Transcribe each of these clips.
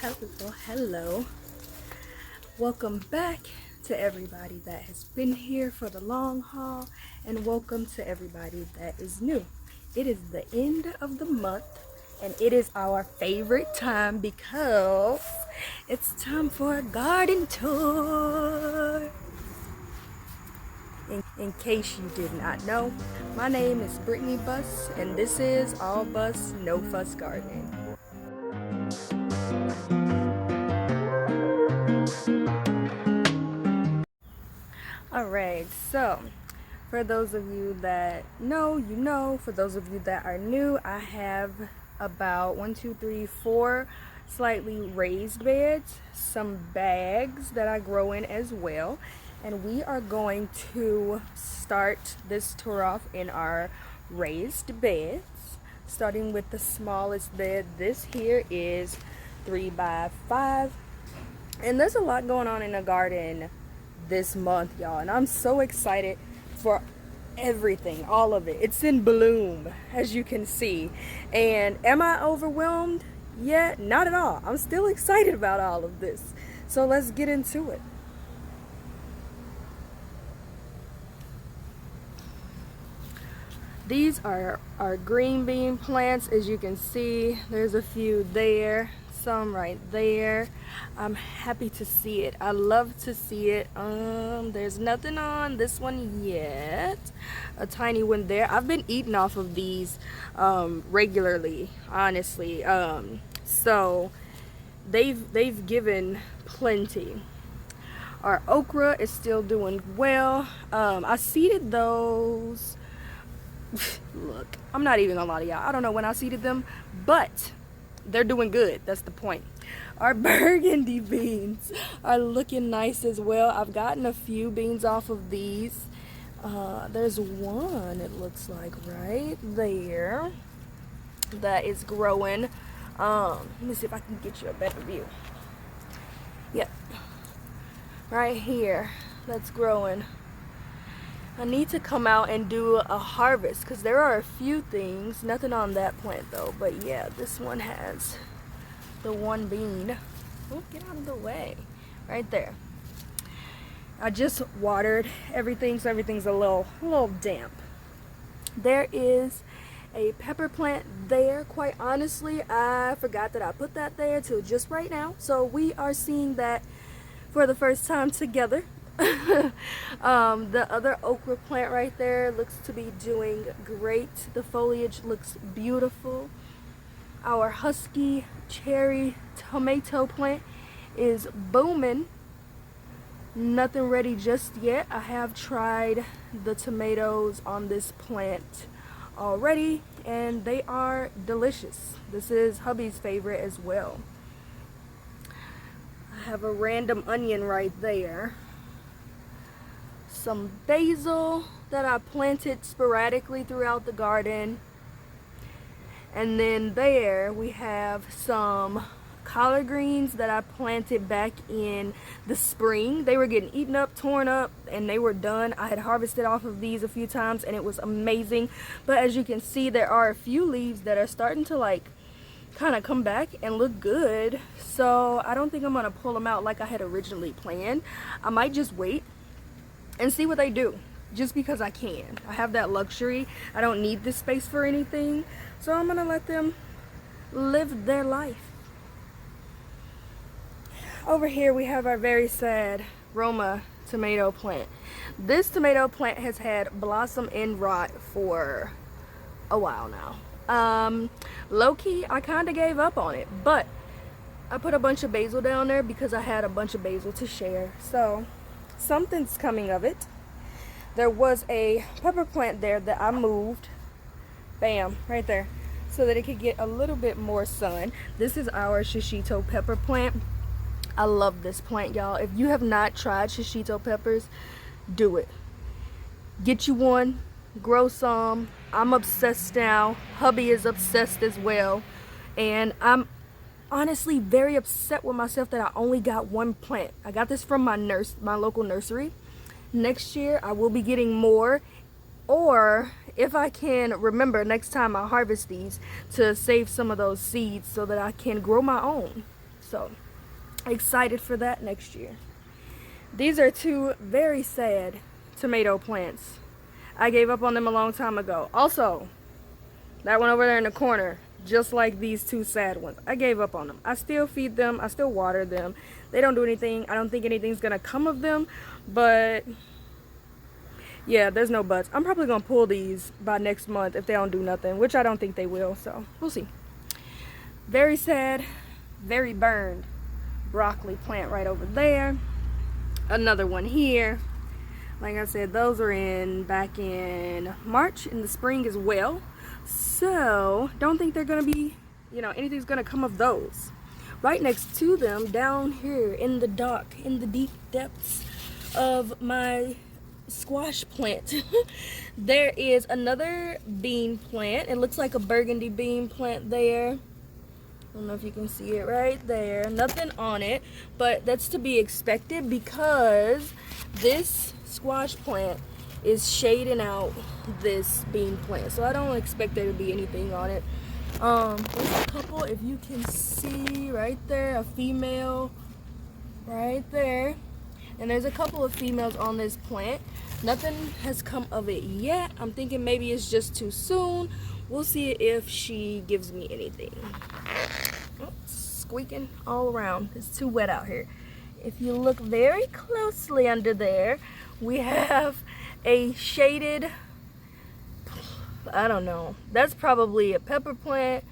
Hello. Welcome back to everybody that has been here for the long haul, and welcome to everybody that is new. It is the end of the month, and it is our favorite time because it's time for a garden tour. In case you did not know, my name is Brittany Buss, and this is All Buss, No Fuss Gardening. Alright, so for those of you that know, you know. For those of you that are new, I have about 4 slightly raised beds, some bags that I grow in as well, and we are going to start this tour off in our raised beds, starting with the smallest bed. This here is 3 by 5, and there's a lot going on in the garden this month, y'all, and I'm so excited for everything, all of it. It's in bloom, as you can see. And am I overwhelmed yet? Not at all. I'm still excited about all of this. So let's get into it. These are our green bean plants. As you can see, there's a few there, some right there. I'm happy to see it. I love to see it. There's nothing on this one yet. A tiny one there. I've been eating off of these regularly, honestly. So they've given plenty. Our okra is still doing well. I seeded those. Look, I'm not even gonna lie to y'all. I don't know when I seeded them, but they're doing good. That's the point. Our burgundy beans are looking nice as well. I've gotten a few beans off of these. There's one, it looks like, right there that is growing. Let me see if I can get you a better view. Yep, right here, that's growing. I need to come out and do a harvest because there are a few things. Nothing on that plant though, but yeah, this one has the one bean. Oh, get out of the way. Right there. I just watered everything, so everything's a little damp. There is a pepper plant there. Quite honestly, I forgot that I put that there till just right now. So we are seeing that for the first time together. The other okra plant right there looks to be doing great. The foliage looks beautiful. Our husky cherry tomato plant is booming. Nothing ready just yet. I have tried the tomatoes on this plant already, and they are delicious. This is hubby's favorite as well. I have a random onion right there. Some basil that I planted sporadically throughout the garden. And then there we have some collard greens that I planted back in the spring. They were getting eaten up, torn up, and they were done. I had harvested off of these a few times and it was amazing. But as you can see, there are a few leaves that are starting to like kind of come back and look good. So I don't think I'm gonna pull them out like I had originally planned. I might just wait and see what they do, just because I can. I have that luxury. I don't need this space for anything, so I'm gonna let them live their life. Over here we have our very sad Roma tomato plant. This tomato plant has had blossom and rot for a while now. Low-key, I kind of gave up on it, but I put a bunch of basil down there because I had a bunch of basil to share, so something's coming of it. There was a pepper plant there that I moved, bam, right there, so that it could get a little bit more sun. This is our shishito pepper plant. I love this plant, y'all. If you have not tried shishito peppers, do it. Get you one, grow some. I'm obsessed now. Hubby is obsessed as well, and I'm honestly very upset with myself that I only got one plant. I got this from my local nursery. Next year I will be getting more, or if I can remember next time I harvest these, to save some of those seeds so that I can grow my own. So excited for that next year. These are two very sad tomato plants. I gave up on them a long time ago. Also, that one over there in the corner, just like these two sad ones, I gave up on them. I still feed them, I still water them. They don't do anything. I don't think anything's gonna come of them, but yeah, there's no buts. I'm probably gonna pull these by next month if they don't do nothing, which I don't think they will, so we'll see. Very sad, very burned broccoli plant right over there. Another one here. Like I said, those are back in March in the spring as well. So don't think they're gonna be, anything's gonna come of those. Right next to them, down here in the dark, in the deep depths of my squash plant, there is another bean plant. It looks like a burgundy bean plant there. I don't know if you can see it right there. Nothing on it, but that's to be expected because this squash plant is shading out this bean plant, so I don't expect there to be anything on it. There's a couple, if you can see right there, a female right there, and there's a couple of females on this plant. Nothing has come of it yet. I'm thinking maybe it's just too soon. We'll see if she gives me anything. Oh, squeaking all around. It's too wet out here. If you look very closely under there, we have a shaded, I don't know, that's probably a pepper plant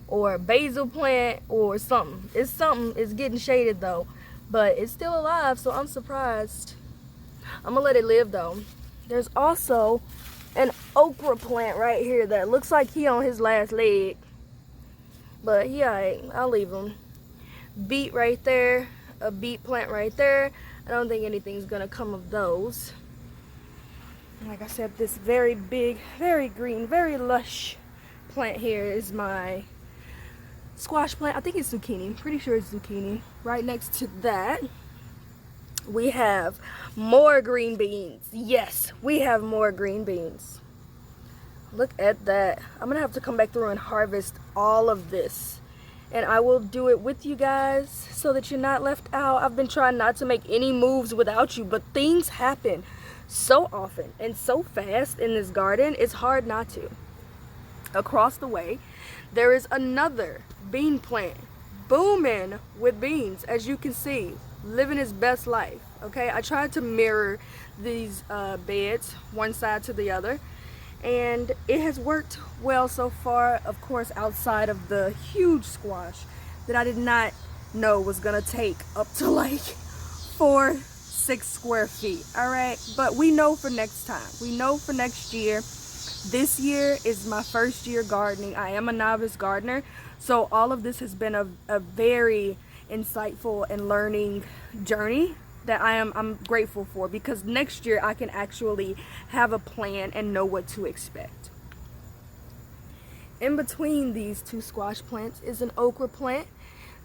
or a basil plant or something. It's getting shaded though, but it's still alive, so I'm surprised. I'm gonna let it live though. There's also an okra plant right here that looks like he on his last leg, but he alright. I'll leave him. Beet right there, a beet plant right there. I don't think anything's gonna come of those. Like I said, this very big, very green, very lush plant here is my squash plant. I think it's zucchini. I'm pretty sure it's zucchini. Right next to that, we have more green beans. Yes, we have more green beans. Look at that. I'm gonna have to come back through and harvest all of this, and I will do it with you guys so that you're not left out. I've been trying not to make any moves without you, but things happen so often and so fast in this garden, it's hard not to. Across the way, there is another bean plant booming with beans, as you can see, living his best life. Okay, I tried to mirror these beds one side to the other, and it has worked well so far, of course, outside of the huge squash that I did not know was gonna take up to like 4-6 square feet. All right, but we know for next time, we know for next year. This year is my first year gardening. I am a novice gardener, so all of this has been a very insightful and learning journey that I'm grateful for, because next year I can actually have a plan and know what to expect. In between these two squash plants is an okra plant,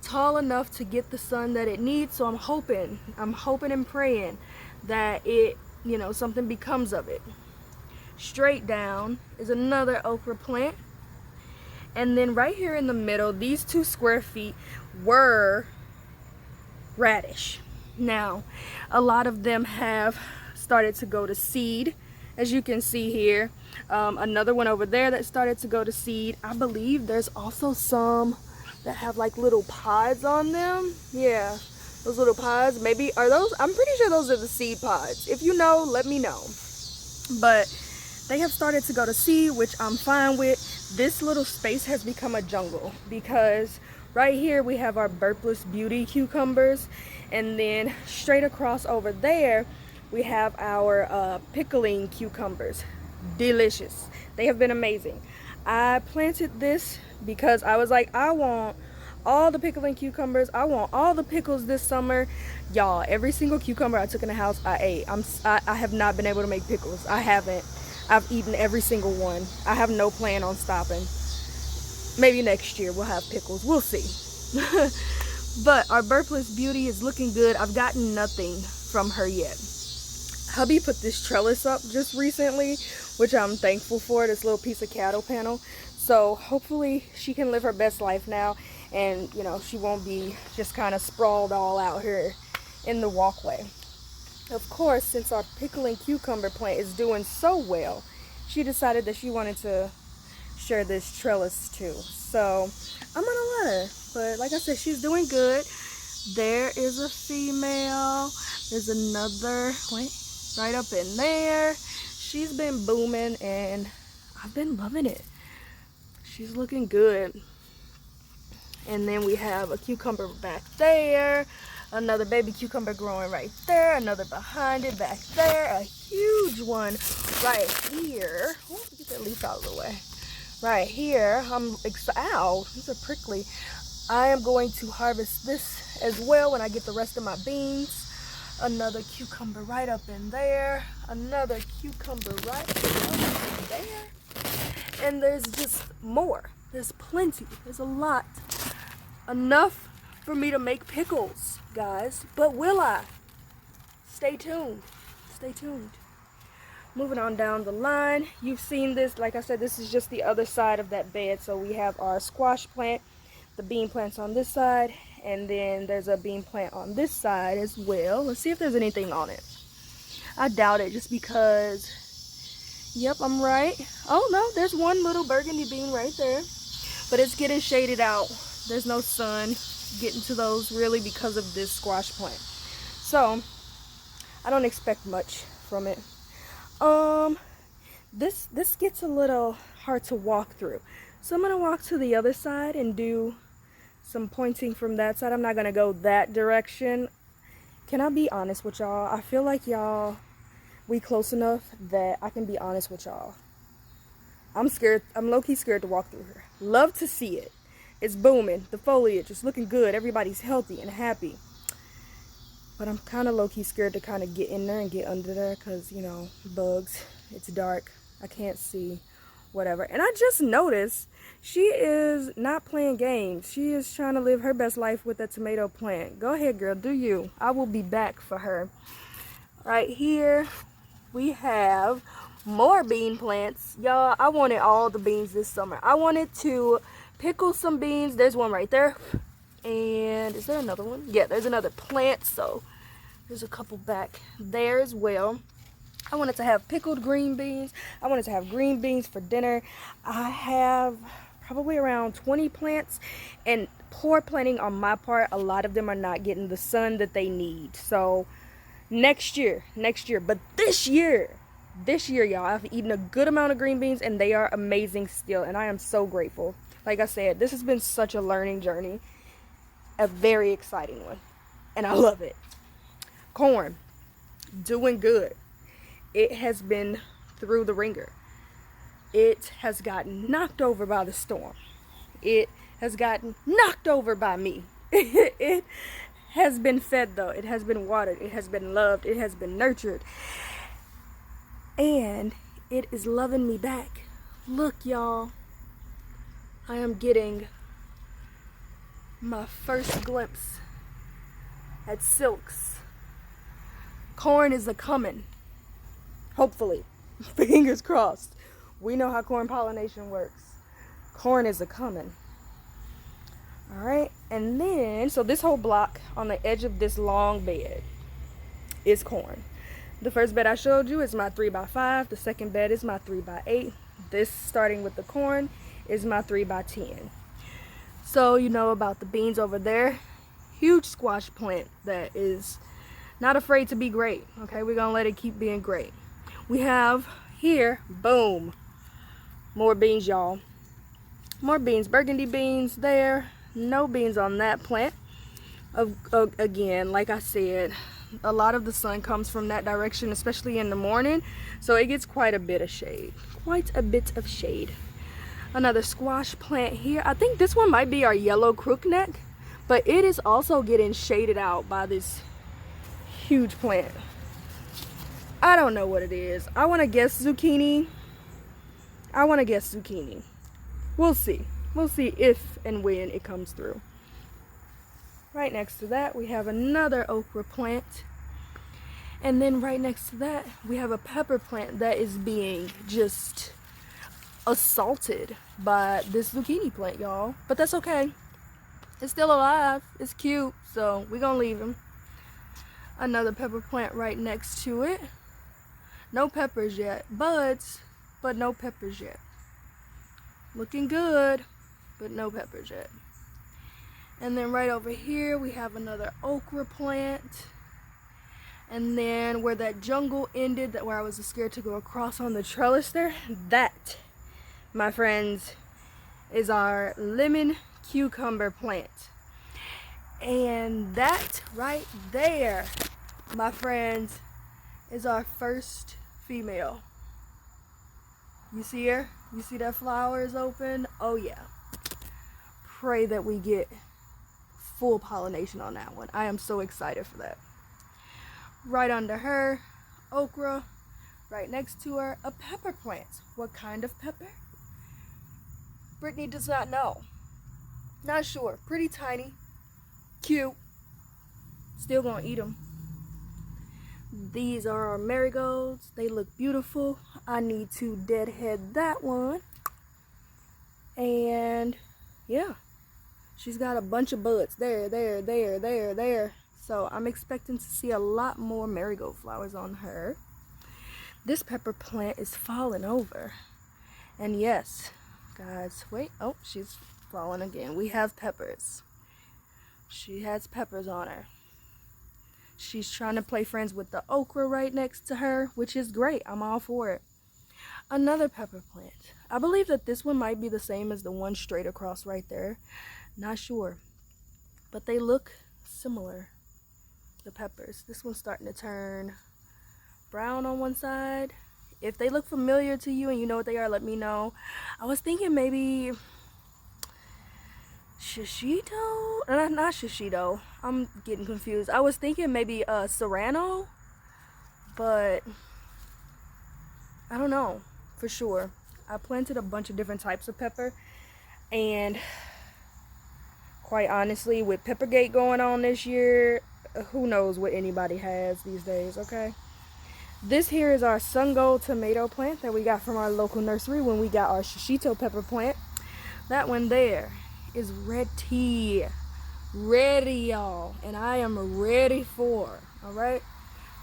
tall enough to get the sun that it needs, so I'm hoping and praying that it, something becomes of it. Straight down is another okra plant, and then right here in the middle, these 2 square feet were radish. Now, a lot of them have started to go to seed, as you can see here. Another one over there that started to go to seed. I believe there's also some that have like little pods on them. Yeah, those little pods, maybe are those, I'm pretty sure those are the seed pods. If you know, let me know. But they have started to go to seed, which I'm fine with. This little space has become a jungle because right here we have our Burpless Beauty cucumbers, and then straight across over there we have our pickling cucumbers. Delicious. They have been amazing. I planted this because I was like, I want all the pickling cucumbers. I want all the pickles this summer. Y'all, every single cucumber I took in the house, I ate. I have not been able to make pickles. I haven't. I've eaten every single one. I have no plan on stopping. Maybe next year we'll have pickles. We'll see. But our Burpless Beauty is looking good. I've gotten nothing from her yet. Hubby put this trellis up just recently, which I'm thankful for, this little piece of cattle panel. So hopefully she can live her best life now and you know, she won't be just kind of sprawled all out here in the walkway. Of course, since our pickling cucumber plant is doing so well, she decided that she wanted to share this trellis too. So I'm gonna let her, but like I said, she's doing good. There is a female. There's another plant right up in there. She's been booming and I've been loving it. She's looking good. And then we have a cucumber back there, another baby cucumber growing right there, another behind it back there, a huge one right here. Oh, get that leaf out of the way. Right here, I'm excited. Ow, these are prickly. I am going to harvest this as well when I get the rest of my beans. Another cucumber right up in there, another cucumber right up in there. And there's just more. There's plenty. There's a lot. Enough for me to make pickles, guys. But will I? Stay tuned. Stay tuned. Moving on down the line. You've seen this. Like I said, this is just the other side of that bed. So we have our squash plant, the bean plants on this side, and then there's a bean plant on this side as well. Let's see if there's anything on it. I doubt it, just because, yep, I'm right. Oh no, there's one little burgundy bean right there, but it's getting shaded out. There's no sun getting to those really because of this squash plant. So I don't expect much from it. This gets a little hard to walk through. So I'm gonna walk to the other side and do some pointing from that side. I'm not gonna go that direction. Can I be honest with y'all? I feel like we close enough that I can be honest with y'all. I'm scared. I'm low-key scared to walk through here. Love to see it. It's booming. The foliage is looking good. Everybody's healthy and happy. But I'm kind of low-key scared to kind of get in there and get under there because, you know, bugs. It's dark. I can't see. Whatever. And I just noticed she is not playing games. She is trying to live her best life with a tomato plant. Go ahead, girl. Do you. I will be back for her. Right here, we have more bean plants. Y'all, I wanted all the beans this summer. I wanted to pickle some beans. There's one right there. And is there another one? Yeah, there's another plant. So there's a couple back there as well. I wanted to have pickled green beans. I wanted to have green beans for dinner. I have probably around 20 plants, and poor planting on my part. A lot of them are not getting the sun that they need. So next year. But this year, y'all, I've eaten a good amount of green beans, and they are amazing still, and I am so grateful. Like I said, this has been such a learning journey, a very exciting one, and I love it. Corn, doing good. It has been through the ringer. It has gotten knocked over by the storm. It has gotten knocked over by me. It has been fed though. It has been watered. It has been loved. It has been nurtured. And it is loving me back. Look, y'all. I am getting my first glimpse at silks. Corn is a-coming. Hopefully. Fingers crossed. We know how corn pollination works. Corn is a-coming. Alright, and then, so this whole block on the edge of this long bed is corn. The first bed I showed you is my 3x5. The second bed is my 3x8. This, starting with the corn, is my 3x10. So you know about the beans over there. Huge squash plant that is not afraid to be great. Okay, we're gonna let it keep being great. We have here, boom, more beans, y'all. More beans, burgundy beans there. No beans on that plant. Again, like I said, a lot of the sun comes from that direction, especially in the morning. So it gets quite a bit of shade. Another squash plant here. I think this one might be our yellow crookneck, but it is also getting shaded out by this huge plant. I don't know what it is. I want to guess zucchini. We'll see. We'll see if and when it comes through. Right next to that, we have another okra plant. And then right next to that, we have a pepper plant that is being just assaulted by this zucchini plant, y'all. But that's okay. It's still alive. It's cute, so we're gonna leave him. Another pepper plant right next to it. No peppers yet. Buds, but no peppers yet. Looking good, but no peppers yet. And then right over here we have another okra plant. And then where that jungle ended, that where I was scared to go across on the trellis there, that, my friends, is our lemon cucumber plant. And that right there, my friends, is our first female. You see her? You see that flower is open? Oh yeah. Pray that we get full pollination on that one. I am so excited for that. Right under her, okra. Right next to her, a pepper plant. What kind of pepper? Brittany does not know. Not sure. Pretty tiny. Cute. Still gonna eat them. These are our marigolds. They look beautiful. I need to deadhead that one. And yeah, she's got a bunch of buds. There. So I'm expecting to see a lot more marigold flowers on her. This pepper plant is falling over. And yes, guys, wait. Oh, she's falling again. We have peppers. She has peppers on her. She's trying to play friends with the okra right next to her, which is great. I'm all for it. Another pepper plant. I believe that this one might be the same as the one straight across right there. Not sure. But they look similar, the peppers. This one's starting to turn brown on one side. If they look familiar to you and you know what they are, let me know. I was thinking maybe shishito? Not shishito. I'm getting confused. I was thinking maybe serrano, but I don't know for sure. I planted a bunch of different types of pepper, and quite honestly, with Peppergate going on this year, who knows what anybody has these days, okay? This here is our sun gold tomato plant that we got from our local nursery when we got our shishito pepper plant. That one there is ready, y'all, and I am ready for, all right?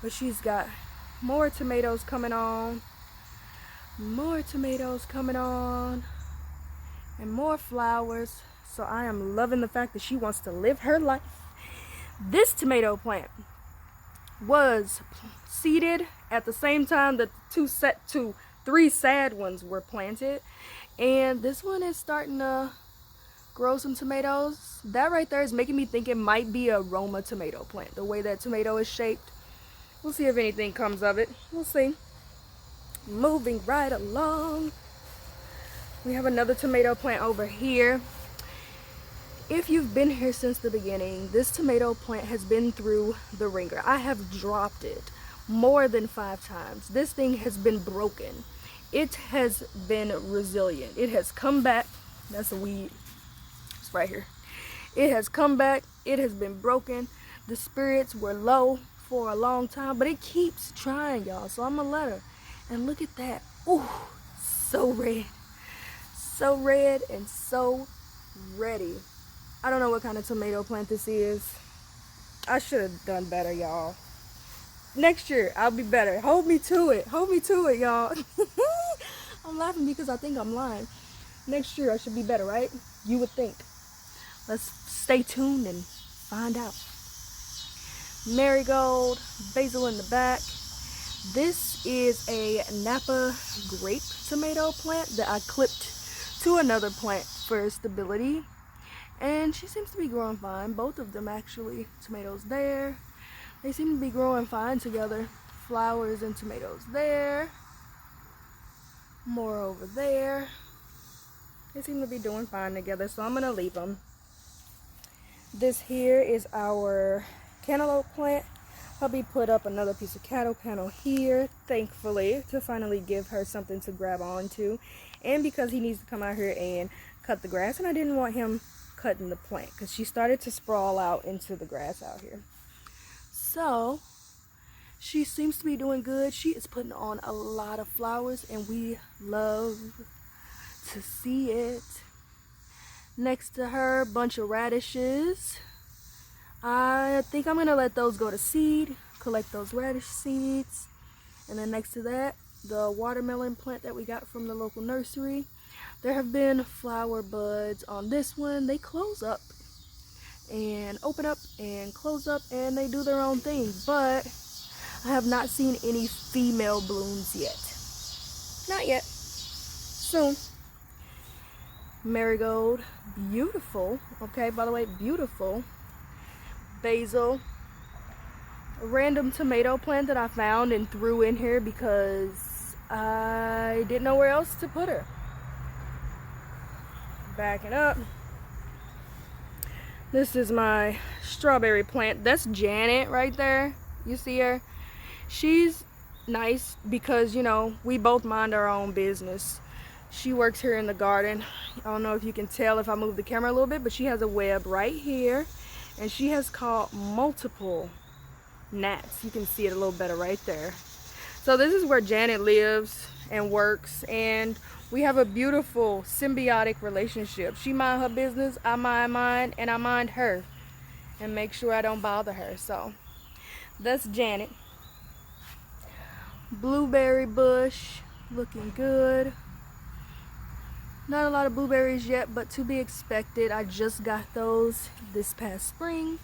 But she's got more tomatoes coming on, and more flowers. So I am loving the fact that she wants to live her life. This tomato plant was seeded at the same time that the three sad ones were planted, and this one is starting to grow some tomatoes. That right there is making me think it might be a Roma tomato plant, the way that tomato is shaped. We'll see if anything comes of it. We'll see. Moving right along, we have another tomato plant over here. If you've been here since the beginning, this tomato plant has been through the ringer. I have dropped it more than 5 times. This thing has been broken. It has been resilient. It has come back. That's a weed. It's right here. It has come back. It has been broken. The spirits were low for a long time, but it keeps trying, y'all. So I'm gonna let her. And look at that. Ooh, so red. So red and so ready. I don't know what kind of tomato plant this is. I should have done better, y'all. Next year, I'll be better. Hold me to it. Hold me to it, y'all. I'm laughing because I think I'm lying. Next year, I should be better, right? You would think. Let's stay tuned and find out. Marigold, basil in the back. This is a Napa grape tomato plant that I clipped to another plant for stability. And she seems to be growing fine. Both of them actually. Tomatoes there. They seem to be growing fine together. Flowers and tomatoes there. More over there. They seem to be doing fine together, so I'm going to leave them. This here is our cantaloupe plant. Hubby put up another piece of cattle panel here, thankfully, to finally give her something to grab onto. And because he needs to come out here and cut the grass, and I didn't want him cutting the plant because she started to sprawl out into the grass out here. So she seems to be doing good. She is putting on a lot of flowers, and we love to see it. Next to her, bunch of radishes. I think I'm gonna let those go to seed, collect those radish seeds. And then next to that, the watermelon plant that we got from the local nursery. There have been flower buds on this one. They close up and open up and close up, and they do their own thing, but I have not seen any female blooms yet. Not yet. Soon. Marigold, beautiful. Okay, by the way, beautiful. Basil, a random tomato plant that I found and threw in here because I didn't know where else to put her. Backing up. This is my strawberry plant. That's Janet right there. You see her? She's nice because, you know, we both mind our own business. She works here in the garden. I don't know if you can tell if I move the camera a little bit, but she has a web right here, and she has caught multiple gnats. You can see it a little better right there. So this is where Janet lives and works, and we have a beautiful symbiotic relationship. She mind her business, I mind mine, and I mind her and make sure I don't bother her. So that's Janet. Blueberry bush, looking good. Not a lot of blueberries yet, but to be expected. I just got those this past spring.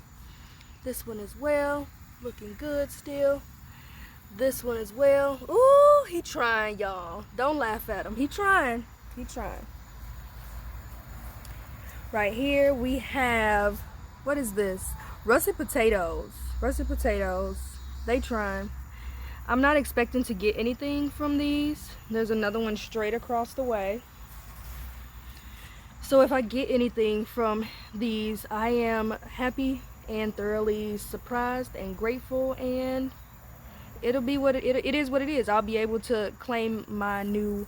This one as well, looking good still. This one as well. Ooh, he trying, y'all. Don't laugh at him. He trying. He trying. Right here we have, what is this? Russet potatoes. Russet potatoes. They trying. I'm not expecting to get anything from these. There's another one straight across the way. So if I get anything from these, I am happy and thoroughly surprised and grateful, and it'll be what it is what it is. I'll be able to claim my new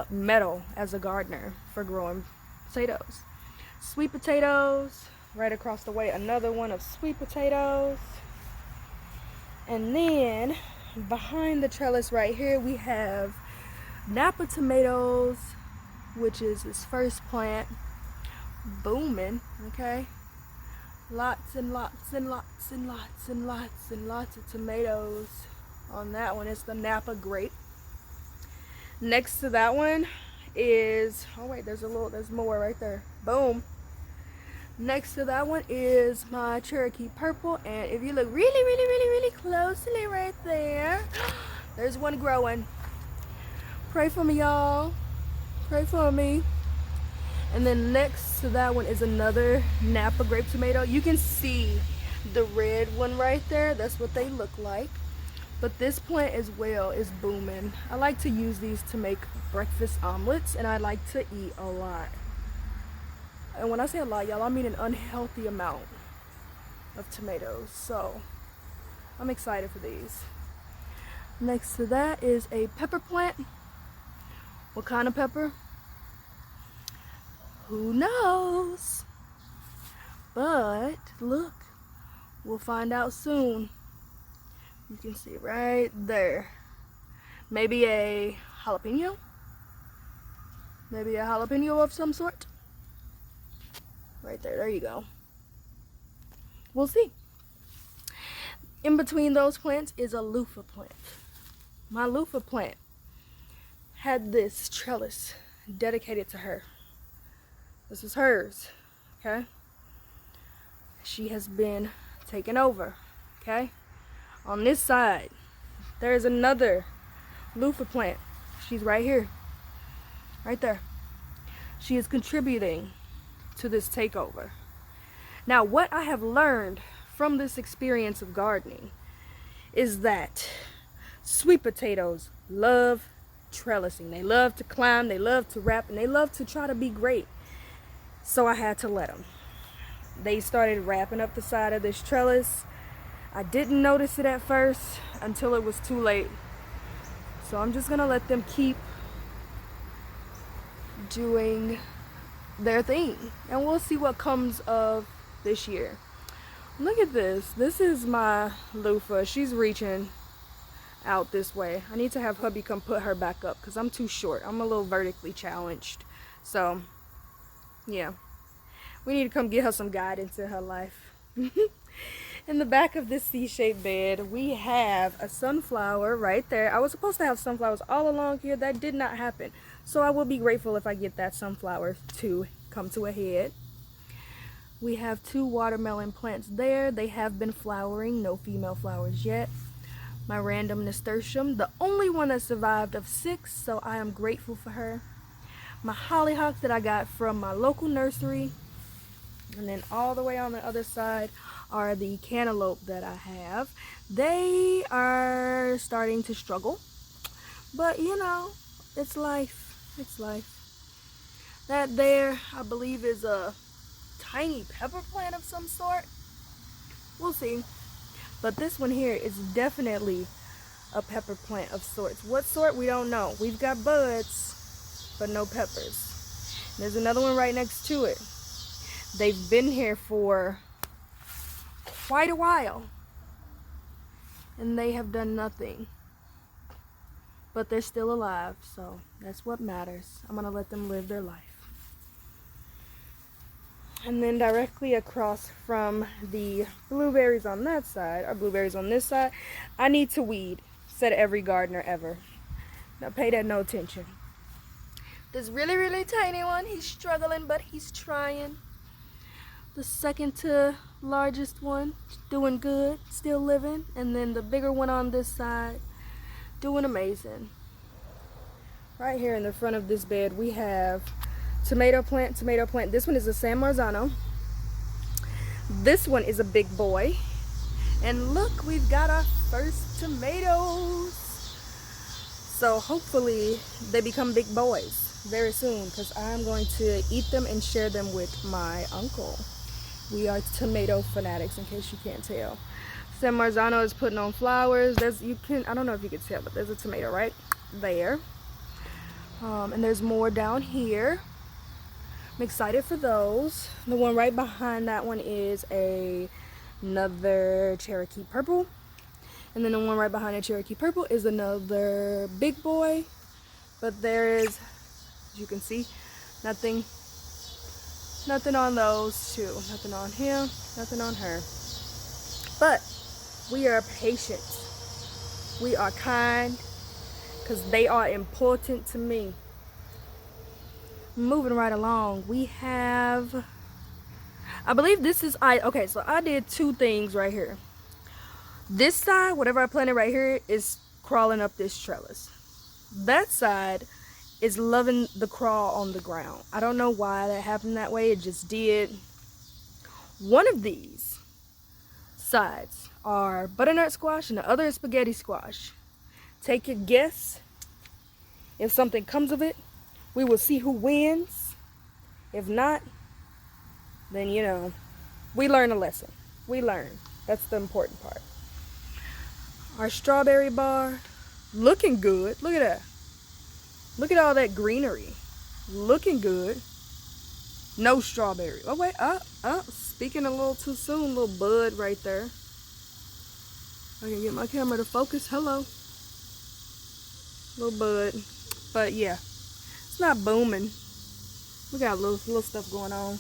medal as a gardener for growing potatoes. Sweet potatoes, right across the way, another one of sweet potatoes. And then behind the trellis right here, we have Napa tomatoes, which is his first plant, booming. Okay, lots and lots and lots and lots and lots and lots of tomatoes on that one. It's the Napa grape. Next to that one is, oh wait, there's more right there. Boom. Next to that one is my Cherokee purple, and if you look really closely right there, there's one growing. Pray for me, y'all. Pray for me. And then next to that one is another Napa grape tomato. You can see the red one right there. That's what they look like. But this plant as well is booming. I like to use these to make breakfast omelets, and I like to eat a lot. And when I say a lot, y'all, I mean an unhealthy amount of tomatoes. So I'm excited for these. Next to that is a pepper plant. What kind of pepper? Who knows? But look, we'll find out soon. You can see right there. Maybe a jalapeno? Maybe a jalapeno of some sort? Right there, there you go. We'll see. In between those plants is a loofah plant. My loofah plant had this trellis dedicated to her. This is hers, okay? She has been taken over, okay? On this side, there's another loofah plant. She's right here, right there. She is contributing to this takeover. Now, what I have learned from this experience of gardening is that sweet potatoes love trellising. They love to climb, they love to wrap, and they love to try to be great. So I had to let them. They started wrapping up the side of this trellis. I didn't notice it at first until it was too late. So I'm just gonna let them keep doing their thing, and we'll see what comes of this year. Look at this. This is my loofah. She's reaching out this way. I need to have hubby come put her back up because I'm too short. I'm a little vertically challenged. So yeah, We need to come get her some guidance in her life. In the back of this C-shaped bed, we have a sunflower right there. I was supposed to have sunflowers all along here. That did not happen. So I will be grateful if I get that sunflower to come to a head. We have 2 watermelon plants there. They have been flowering. No female flowers yet. My random nasturtium, the only one that survived of 6, so I am grateful for her. My hollyhock that I got from my local nursery. And then all the way on the other side are the cantaloupe that I have. They are starting to struggle, but you know, it's life. It's life. That there, I believe, is a tiny pepper plant of some sort. We'll see. But this one here is definitely a pepper plant of sorts. What sort, we don't know. We've got buds, but no peppers. There's another one right next to it. They've been here for quite a while, and they have done nothing. But they're still alive, so that's what matters. I'm gonna let them live their life. And then directly across from the blueberries on that side, or blueberries on this side, I need to weed, said every gardener ever. Now pay that no attention. This really, really tiny one, he's struggling, but he's trying. The second to largest one, doing good, still living. And then the bigger one on this side, doing amazing. Right here in the front of this bed, we have tomato plant, tomato plant. This one is a San Marzano. This one is a big boy. And look, we've got our first tomatoes. So hopefully they become big boys very soon, because I'm going to eat them and share them with my uncle. We are tomato fanatics, in case you can't tell. San Marzano is putting on flowers. I don't know if you can tell, but there's a tomato right there. And there's more down here. I'm excited for those. The one right behind that one is another Cherokee Purple. And then the one right behind the Cherokee Purple is another big boy. But there is, as you can see, nothing on those two. Nothing on him, nothing on her. But we are patient. We are kind, because they are important to me. Moving right along, we have, I believe this is, okay, so I did 2 things right here. This side, whatever I planted right here, is crawling up this trellis. That side is loving the crawl on the ground. I don't know why that happened that way. It just did. One of these sides are butternut squash and the other is spaghetti squash. Take your guess. If something comes of it, we will see who wins. If not, then you know, we learn a lesson. We learn. That's the important part. Our strawberry bar, looking good. Look at that. Look at all that greenery. Looking good. No strawberry. Oh, wait. Speaking a little too soon. Little bud right there. I can get my camera to focus. Hello. Little bud. But yeah. It's not booming. We got little stuff going on.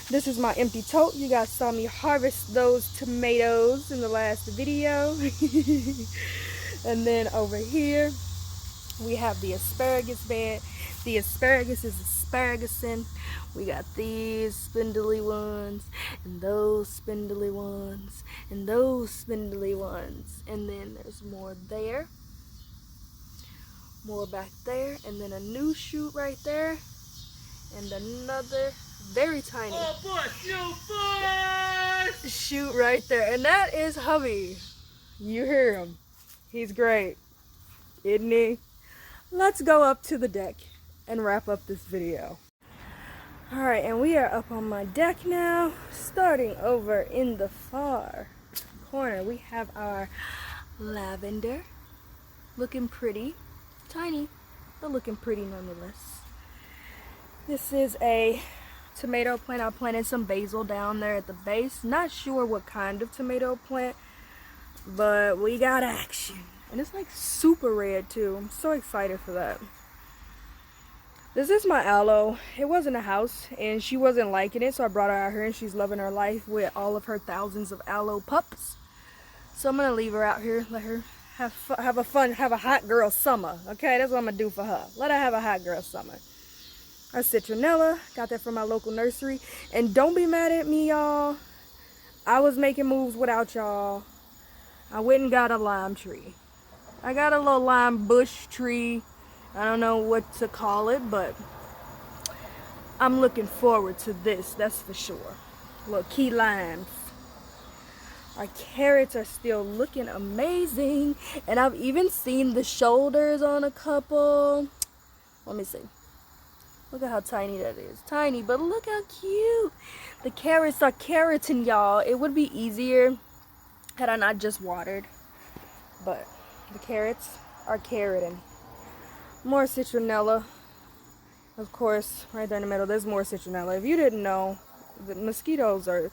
This is my empty tote. You guys saw me harvest those tomatoes in the last video. And then over here, we have the asparagus bed. The asparagus is asparagusin. We got these spindly ones, and those spindly ones, and those spindly ones. And then there's more there. More back there. And then a new shoot right there. And another very tiny shoot right there. And that is hubby. You hear him. He's great. Isn't he? Let's go up to the deck and wrap up this video. Alright, and we are up on my deck now. Starting over in the far corner, we have our lavender. Looking pretty. Tiny, but looking pretty nonetheless. This is a tomato plant. I planted some basil down there at the base. Not sure what kind of tomato plant, but we got action. And it's like super red too. I'm so excited for that. This is my aloe. It wasn't a house and she wasn't liking it, so I brought her out here and she's loving her life with all of her thousands of aloe pups. So I'm gonna leave her out here, let her have a hot girl summer. Okay, that's what I'm gonna do for her. Let her have a hot girl summer. Our citronella, got that from my local nursery. And don't be mad at me, y'all. I was making moves without y'all. I went and got a lime tree. I got a little lime bush tree. I don't know what to call it, but I'm looking forward to this, that's for sure. Little key limes. Our carrots are still looking amazing. And I've even seen the shoulders on a couple. Let me see. Look at how tiny that is. Tiny, but look how cute. The carrots are carroting, y'all. It would be easier had I not just watered. But the carrots are carroting. More citronella. Of course, right there in the middle, there's more citronella. If you didn't know, the mosquitoes are,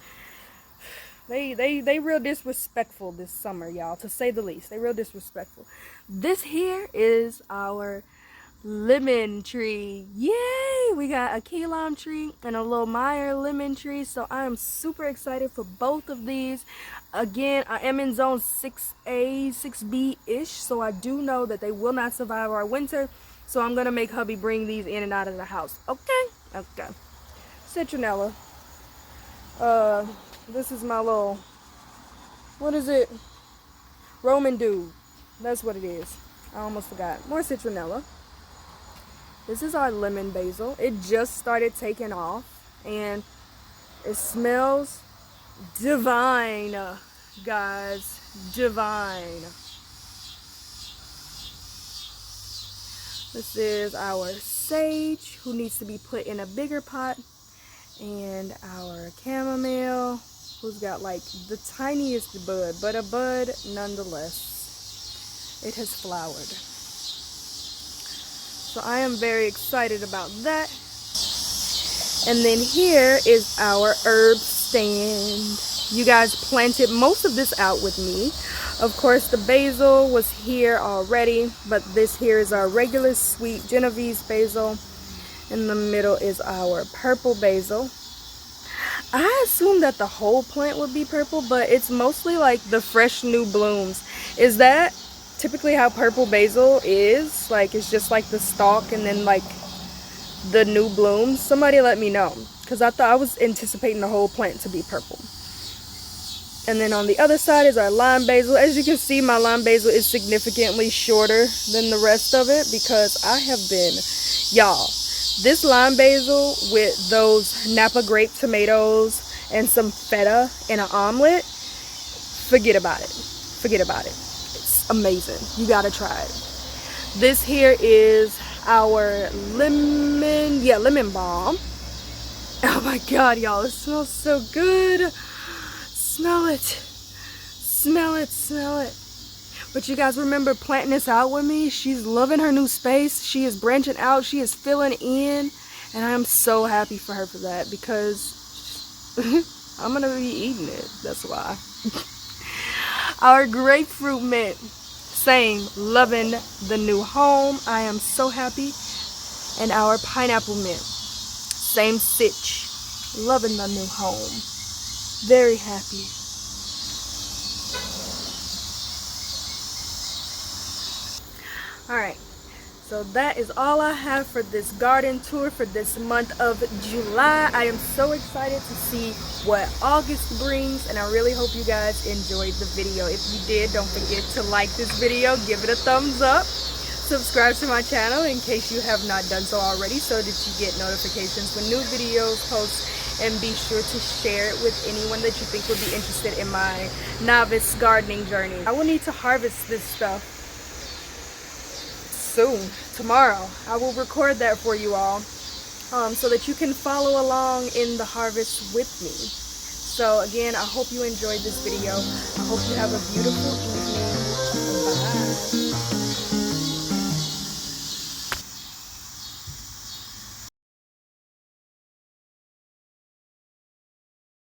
they real disrespectful this summer, y'all, to say the least. They real disrespectful. This here is our lemon tree. Yay! We got a key lime tree and a little Meyer lemon tree. So I am super excited for both of these. Again, I am in zone 6A, 6B-ish. So I do know that they will not survive our winter. So I'm going to make hubby bring these in and out of the house. Okay? Okay. Citronella. This is my little, what is it? Roman dude. That's what it is. I almost forgot. More citronella. This is our lemon basil. It just started taking off and it smells divine, guys. Divine. This is our sage, who needs to be put in a bigger pot, and our chamomile, who's got like the tiniest bud, but a bud nonetheless. It has flowered. So I am very excited about that. And then here is our herb stand. You guys planted most of this out with me. Of course, the basil was here already, but this here is our regular sweet Genovese basil. In the middle is our purple basil. I assumed that the whole plant would be purple, but it's mostly like the fresh new blooms. Is that typically how purple basil is? Like, it's just like the stalk and then like the new blooms? Somebody let me know, because I was anticipating the whole plant to be purple. And then on the other side is our lime basil. As you can see, my lime basil is significantly shorter than the rest of it because I have been, y'all, this lime basil with those Napa grape tomatoes and some feta in an omelet, forget about it. Forget about it. It's amazing. You gotta try it. This here is our lemon balm. Oh my god, y'all, it smells so good. Smell it. Smell it, smell it. But you guys remember planting this out with me? She's loving her new space. She is branching out. She is filling in. And I am so happy for her for that, because I'm going to be eating it. That's why. Our grapefruit mint. Same. Loving the new home. I am so happy. And our pineapple mint. Same sitch. Loving the new home. Very happy. Alright, so that is all I have for this garden tour for this month of July. I am so excited to see what August brings, and I really hope you guys enjoyed the video. If you did, don't forget to like this video, give it a thumbs up, subscribe to my channel in case you have not done so already, so that you get notifications when new videos post. And be sure to share it with anyone that you think would be interested in my novice gardening journey. I will need to harvest this stuff soon, tomorrow. I will record that for you all so that you can follow along in the harvest with me. So again, I hope you enjoyed this video. I hope you have a beautiful evening. Bye.